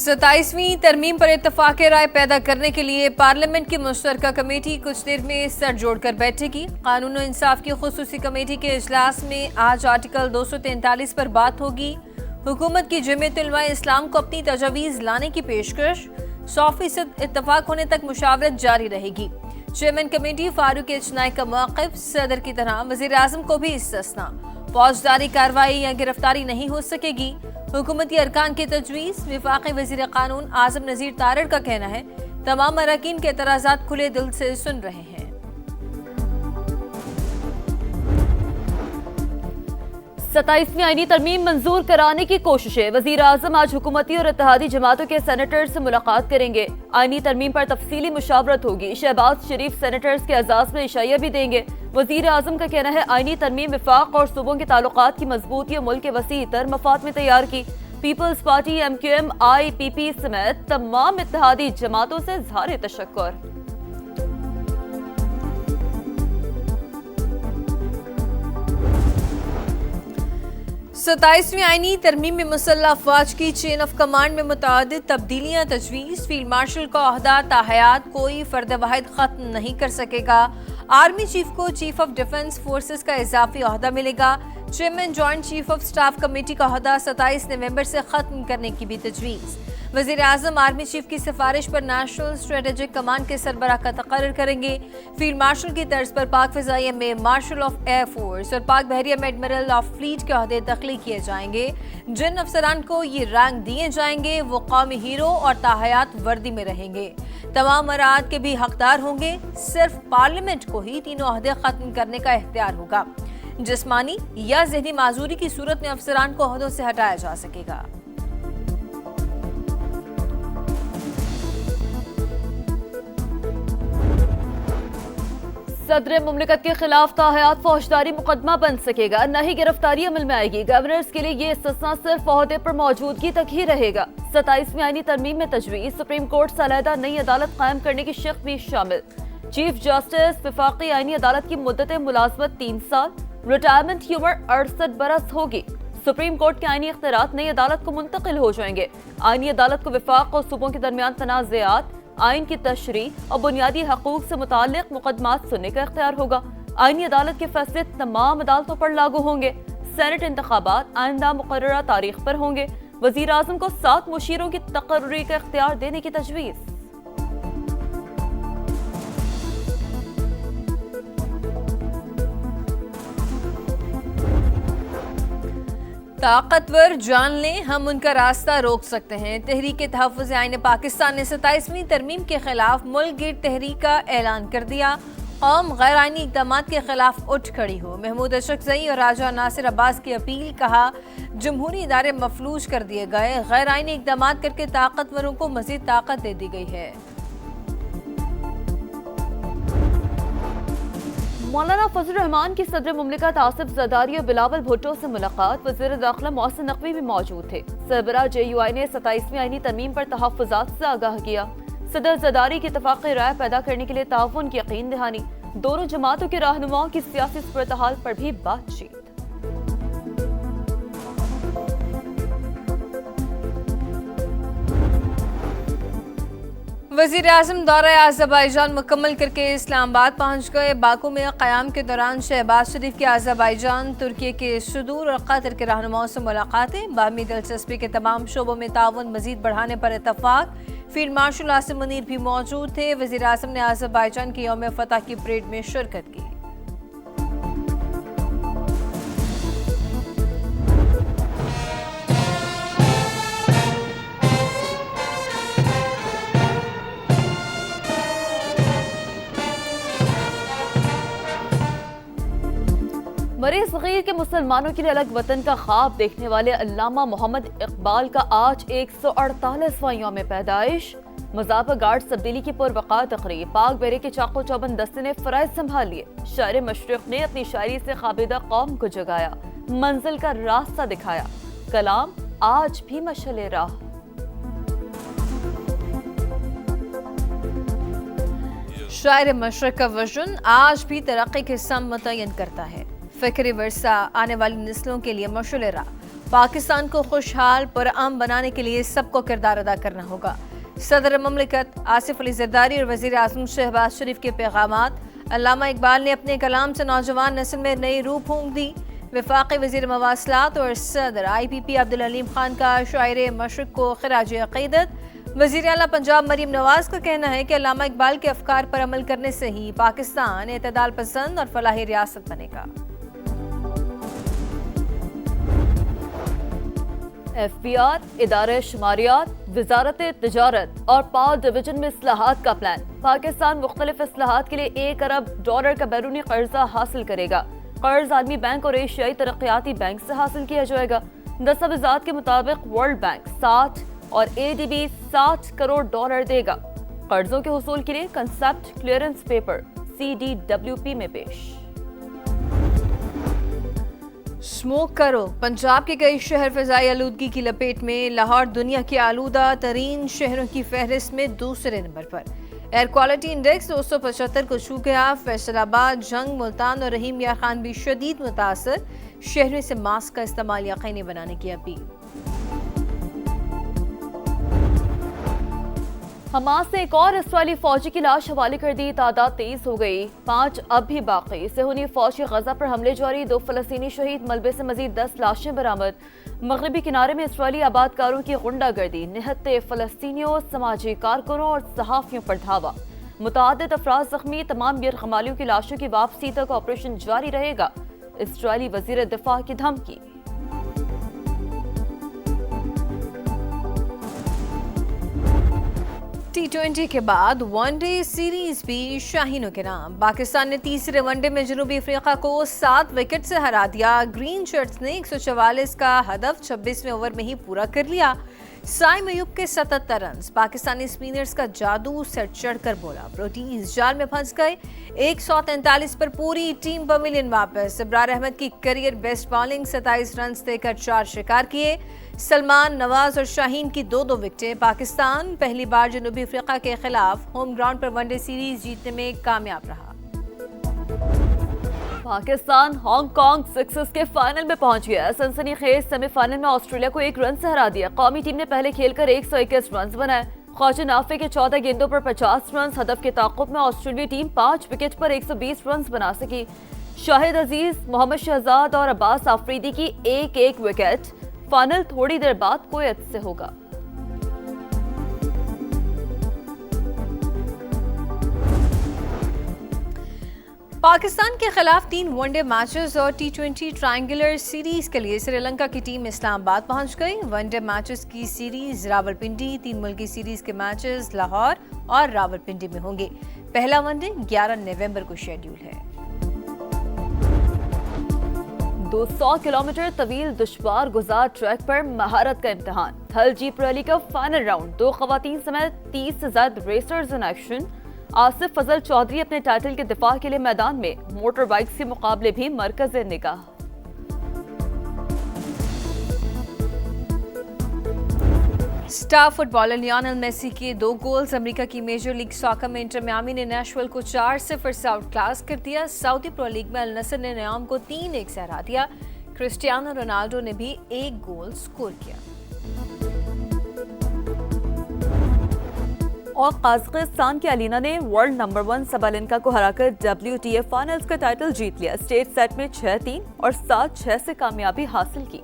27वीं तरमीम पर इत्तफाक राय पैदा करने के लिए पार्लियामेंट की मुश्तरका कमेटी कुछ देर में सर जोड़कर बैठेगी। कानून और इंसाफ की खुसूसी कमेटी के इजलास में आज आर्टिकल 243 पर बात होगी। हुकूमत की जमीयत उलमा इस्लाम को अपनी तजवीज़ लाने की पेशकश, 100% इत्तफाक होने तक मुशावरत जारी रहेगी। चेयरमैन कमेटी फारूक इजनाई का मौक़िफ़ सदर की तरह वज़ीर आज़म को भी इस्तिस्ना, फौजदारी कार्रवाई या गिरफ्तारी नहीं हो सकेगी। हुकूमती अरकान की तजवीज़, वफाकी वज़ीर कानून आज़म नज़ीर तारड़ का कहना है तमाम अरकान के एतराज़ात खुले दिल से सुन रहे हैं। 27वीं आईनी तरमीम मंजूर कराने की कोशिशें। वज़ीर आज़म आज हुकूमती और इत्तेहादी जमातों के सेनेटर्स से मुलाकात करेंगे। आईनी तरमीम पर तफसीली मुशावरत होगी। शहबाज शरीफ सेनेटर्स के एजाज़ में इशाया भी देंगे। वज़ीर आज़म का कहना है आईनी तरमीम वफाक और सूबों के ताल्लुकात की मजबूती और मुल्क के वसी तर मफाद में तैयार की। पीपल्स पार्टी, MQM, IPP समेत तमाम इत्तेहादी जमातों से इज़हार तशक्कुर। 27वीं आईनी तरमीम में मुसल्लह अफवाज की चेन ऑफ कमांड में मुतअद्दिद तब्दीलियां तजवीज़। फील्ड मार्शल का ओहदा ताहयात कोई फर्द वाहिद खत्म नहीं कर सकेगा। आर्मी चीफ को चीफ ऑफ डिफेंस फोर्सेस का इजाफी ओहदा मिलेगा। Chairman joint chief of staff committee का ओहदा 27 नवंबर से खत्म करने की भी तजवीज़। वज़ीर आज़म आर्मी चीफ की सिफारिश पर नेशनल स्ट्रेटेजिक कमांड के सरबराह का तकर्रर करेंगे। फील्ड मार्शल की तर्ज पर पाक फ़िज़ाइया में मार्शल ऑफ एयर फोर्स और पाक बहरिया में एडमिरल ऑफ फ्लीट के ओहदे तख्लीक किए जाएंगे। जिन अफसरान को ये रैंक दिए जाएंगे वो कौमी हीरो और ताहयात वर्दी में रहेंगे। तमाम मराद के भी हकदार होंगे। सिर्फ पार्लियामेंट को ही तीनों ओहदे खत्म करने का इख्तियार होगा। जिस्मानी या ज़हनी माजूरी की सूरत में अफसरान को ओहदों से हटाया जा सकेगा। सदर मुमलिकत के खिलाफ ताहयात फौजदारी मुकदमा बन सकेगा, न ही गिरफ्तारी अमल में आएगी। गवर्नर्स के लिए ये इस्तिस्ना सिर्फ ओहदे पर मौजूदगी तक ही रहेगा। 27वीं आईनी तरमीम में तजवीज़, सुप्रीम कोर्ट से अलहदा नई अदालत कायम करने की शिक भी शामिल। चीफ जस्टिस वफाकी आईनी अदालत की मुद्दत मुलाजमत 3 साल, रिटायरमेंट की उम्र 68 बरस होगी। सुप्रीम कोर्ट के आईनी इख्तियारात नई अदालत को मुंतकिल हो जाएंगे। आईनी अदालत को वफाक और सूबों के दरमियान तनाज़ात, आइन की तशरीह और बुनियादी हकूक से मुताल्लिक मुकदमात सुनने का इख्तियार होगा। आईनी अदालत के फैसले तमाम अदालतों पर लागू होंगे। सेनेट इंतखाबात आइंदा मुकर्ररा तारीख पर होंगे। वज़ीर आज़म को 7 मुशीरों की तकर्री का इख्तियार देने की तजवीज़। ताकतवर जान लें हम उनका रास्ता रोक सकते हैं। तहरीक तहफ़्फ़ुज़ आईन पाकिस्तान ने 27वीं तरमीम के खिलाफ मुल्क गिर तहरीक का ऐलान कर दिया। कौम गैर आईनी इक़दामात के खिलाफ उठ खड़ी हो। महमूद अशरफ़ज़ई और राजा नासिर अब्बास की अपील, कहा जमहूरी इदारे मफलूज कर दिए गए, गैर आईनी इक़दामात करके ताकतवरों को मज़ीद ताकत दे दी गई है। मौलाना फजल रहमान की सदर मुमलिकत आसिफ ज़रदारी और बिलावल भुट्टो से मुलाकात। वज़ीर दाखिला मोहसिन नकवी भी मौजूद थे। सरबराह JUI ने 27वीं आईनी तरमीम पर तहफ़्फ़ुज़ात से आगाह किया। सदर ज़रदारी की इत्तफ़ाक़ी राय पैदा करने के लिए ताउन की यकीन दहानी। दोनों जमातों के रहनुमाओं की सियासी सूरत-हाल पर भी बातचीत। वज़ीर आज़म दौरा अज़रबैजान मुकम्मल करके इस्लामाबाद पहुँच गए। बाकू में क़याम के दौरान शहबाज शरीफ की अज़रबैजान, तुर्की के सुदूर और कतर के रहनुमाओं से मुलाकातें। बाहमी दिलचस्पी के तमाम शोबों में ताउन मज़ीद बढ़ाने पर इत्तफ़ाक़। फील्ड मार्शल आसिम मुनीर भी मौजूद थे। वज़ीर आज़म ने अज़रबैजान की यौम फ़तह की परेड में शिरकत की। मरे सगीर के मुसलमानों के लिए अलग वतन का ख्वाब देखने वाले अल्लामा मोहम्मद इकबाल का आज 148वां यौम पैदाइश। मज़ाफ़ा गार्ड तब्दीली की पुरवक़ार तकरीब। पाक बहरे के चाको चौबंद दस्ते ने फ़राइज़ संभाल लिए। शायर मशरिक़ ने अपनी शायरी से ख़ाबिदा कौम को जगाया, मंजिल का रास्ता दिखाया। कलाम आज भी मशअल राह। शायर मशरिक़ का विजन आज भी तरक्की की सम मुतय्यन करता है। फ़िक्र वर्सा आने वाली नस्लों के लिए मशअल राह। پاکستان کو خوشحال پرامن بنانے کے لیے سب کو کردار ادا کرنا ہوگا۔ صدر مملکت آصف علی زرداری اور وزیر اعظم شہباز شریف کے پیغامات۔ علامہ اقبال نے اپنے کلام سے نوجوان نسل میں نئی روح پھونک دی۔ وفاقی وزیر مواصلات اور صدر IPP عبدالحلیم خان کا شاعر مشرق کو خراج عقیدت۔ وزیر اعلیٰ پنجاب مریم نواز کا کہنا ہے کہ علامہ اقبال کے افکار پر عمل کرنے سے ہی پاکستان اعتدال پسند اور فلاحی ریاست بنے گا۔ FBR، ادارہ شماریات، وزارت تجارت اور پاور ڈویژن میں اصلاحات کا پلان۔ پاکستان مختلف اصلاحات کے لیے $1 ارب کا بیرونی قرضہ حاصل کرے گا۔ قرض عالمی بینک اور ایشیائی ترقیاتی بینک سے حاصل کیا جائے گا۔ دستاویزات کے مطابق ورلڈ بینک 60 اور ADB $60 کروڑ دے گا۔ قرضوں کے حصول کے لیے کنسپٹ کلیئرنس پیپر CDWP میں پیش۔ اسموک کرو، پنجاب کے کئی شہر فضائی آلودگی کی لپیٹ میں۔ لاہور دنیا کے آلودہ ترین شہروں کی فہرست میں دوسرے نمبر پر۔ ایئر کوالٹی انڈیکس 275 کو چھو گیا۔ فیصل آباد، جنگ، ملتان اور رحیم یار خان بھی شدید متاثر۔ شہریوں سے ماسک کا استعمال یقینی بنانے کی اپیل۔ حماس نے ایک اور اسرائیلی فوجی کی لاش حوالے کر دی۔ تعداد 23 ہو گئی، 5 اب بھی باقی۔ صہیونی فوج کی غزہ پر حملے جاری، 2 فلسطینی شہید، ملبے سے مزید 10 لاشیں برآمد۔ مغربی کنارے میں اسرائیلی آبادکاروں کی غنڈہ گردی، نہتے فلسطینیوں، سماجی کارکنوں اور صحافیوں پر دھاوا۔ متعدد افراد زخمی، تمام یرغمالیوں کی لاشوں کی واپسی تک آپریشن جاری رہے گا۔ اسرائیلی وزیر دفاع کی دھمکی۔ T20 کے بعد ون ڈے سیریز بھی شاہینوں کے نام۔ پاکستان نے تیسرے ون ڈے میں جنوبی افریقہ کو 7 وکٹ سے ہرا دیا۔ گرین شرٹس نے 144 کا ہدف 26ویں اوور میں ہی پورا کر لیا۔ سائم ایوب کے 77 رنز۔ پاکستانی اسپنرز کا جادو، سیٹ چڑھ کر بولا، پروٹیز جال میں پھنس گئے۔ 143 پر پوری ٹیم پویلین واپس۔ ابرار احمد کی کیریئر بیسٹ بالنگ، 27 رنز دے کر 4 شکار کیے۔ سلمان، نواز اور شاہین کی 2 وکٹیں۔ پاکستان پہلی بار جنوبی افریقہ کے خلاف ہوم گراؤنڈ پر ون ڈے سیریز جیتنے میں کامیاب رہا۔ پاکستان ہانگ کانگ سکسز کے فائنل میں پہنچ گیا۔ سنسنی خیز سیمی فائنل میں آسٹریلیا کو 1 رن سے ہرا دیا۔ قومی ٹیم نے پہلے کھیل کر 121 رنز بنائے۔ خواجہ نافع کے 14 گیندوں پر 50 رنز۔ ہدف کے تعاقب میں آسٹریلوی ٹیم 5 وکٹ پر 120 رنز بنا سکی۔ شاہد عزیز، محمد شہزاد اور عباس آفریدی کی 1 وکٹ۔ فائنل تھوڑی دیر بعد کویت سے ہوگا۔ پاکستان کے خلاف 3 ون ڈے میچز اور T20 ٹرائنگولر سیریز کے لیے سری لنکا کی ٹیم اسلام آباد پہنچ گئی۔ ون ڈے میچز کی سیریز راولپنڈی، 3 ملکی سیریز کے میچز لاہور اور راولپنڈی میں ہوں گے۔ پہلا ون ڈے 11 نومبر کو شیڈیول ہے۔ 200 کلومیٹر طویل دشوار گزار ٹریک پر مہارت کا امتحان۔ تھل جیپ ریلی کا فائنل راؤنڈ، 2 خواتین سمیت 30 سے زائد ریسرز ان ایکشن۔ آصف فضل چودھری اپنے ٹائٹل کے دفاع کے لیے میدان میں۔ موٹر بائکس کے مقابلے بھی مرکز نگاہ۔ Star footballer Lionel Messi کے 2 گولز۔ امریکہ کی میجر لیگ ساکر میں انٹر میامی نے نیشول کو 4-0 سے آؤٹ کلاس کر دیا۔ سعودی پرو لیگ میں النصر نے نیام کو 3-1 سے ہرا دیا۔ کرسٹیانو رونالڈو نے بھی 1 گول سکور کیا۔ اور قازقستان کی الینا نے ورلڈ نمبر 1 سبالنکا کو ہرا کر WTA فائنلز کا ٹائٹل جیت لیا۔ اسٹیٹ سیٹ میں 6-3 اور 7-6 سے کامیابی حاصل کی۔